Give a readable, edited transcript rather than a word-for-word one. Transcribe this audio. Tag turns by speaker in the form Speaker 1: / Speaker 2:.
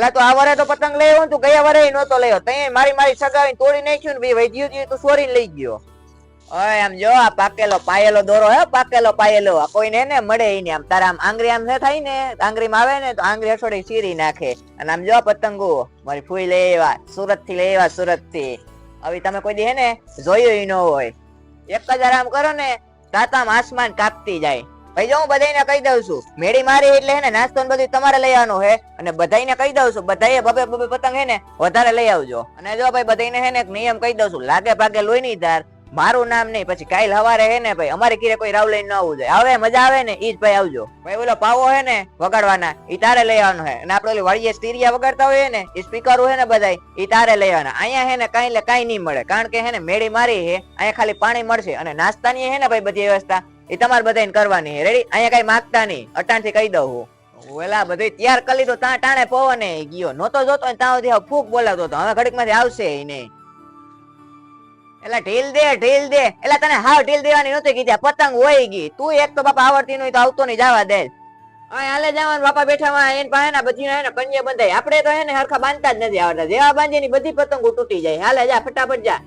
Speaker 1: પેલા તો આ વરે તો પતંગ લઈ આવ્યો તું, ગયા વરે નહોતો લઈ આવ્યો. તઈ મારી સગાવી તોડી નાખ્યું ને વૈદ્યુત તું સોરીને લઈ ગયો. ઓય આમ જો આ પાકેલો પાયેલો દોરો હે, પાકેલો પાયેલો આ કોઈને ને મળે ઈ ને. આમ તારા આમ આંગળી આમ ન થાય ને, આંગળીમાં આવે ને તો આંગળી અઠોડી ચીરી નાખે. અને આમ જો પતંગો મારી ફૂઈ લઈ આવ્યા, સુરત થી લઈ આવ્યા, સુરત થી. હવે તમે કોઈ દી હે ને જોયું ન હોય. 1000 આમ કરો ને તાતામ આસમાન કાપતી જાય. ભાઈ જો હું બધાને કહી દઉં છું, મેળી મારી એટલે હે ને નાસ્તો ને બધું તમારે લઈ આવવાનું હે. અને બધાને કહી દઉં છું, બધાએ બબે બબે પતંગ હે ને વધારે લઈ આવજો. અને જો ભાઈ બધાને હે ને એક નિયમ કહી દઉં છું, લાગે ભાગે લોહી ની ધાર, મારું નામ નહીં. પછી કાલ હવારે હે ને ભાઈ અમારે ઘરે કોઈ રાવ લઈને ન આવવું જોઈએ. હવે મજા આવે ને ઈ જ ભાઈ આવજો. ભાઈ ઓલો પાવો હે ને વગાડવાના ઈ તારે લઈ આવવાનો હે. અને આપણે ઓલી વાડીએ સ્ટીરિયા વગાડતા હોય ને ઈ સ્પીકરો હે ને બધાય ઈ તારે લઈ આવવાના. અહીંયા હે ને કાઈ એટલે કાઈ નહીં મળે, કારણ કે હે ને મેળી મારી હે, અહીંયા ખાલી પાણી મળશે. અને નાસ્તાની હે ને ભાઈ બધી વ્યવસ્થા એ તમારે બધાને કરવાની હે. રેડી? અહીંયા કઈ માંગતા નહીં, અટાણ થી કહી દઉં હું. ઓલા બધું તૈયાર કરી લીધું, ત્યાં ટાણે પવને ગયો નહોતો જોતો ને ત્યાં સુધી ફૂક બોલાવતો હતો. હવે ઘડીક માંથી આવશે નહીં. એટલે ઢીલ દે એટલે તને હાવ ઢીલ દેવાની નહોતી કીધી, પતંગ હોય ગઈ. તું એક તો બાપા આવડતી નહીં તો આવતો નહીં, જવા દે. હાલે જવાનું બાપા બેઠામાં એને પાસે બધી હે ને પંજે બંધાય. આપણે તો હે ને હરખા બાંધતા જ નથી આવડતા. જેવા બાંધે ની બધી પતંગો તૂટી જાય. હાલે જા ફટાફટ જા.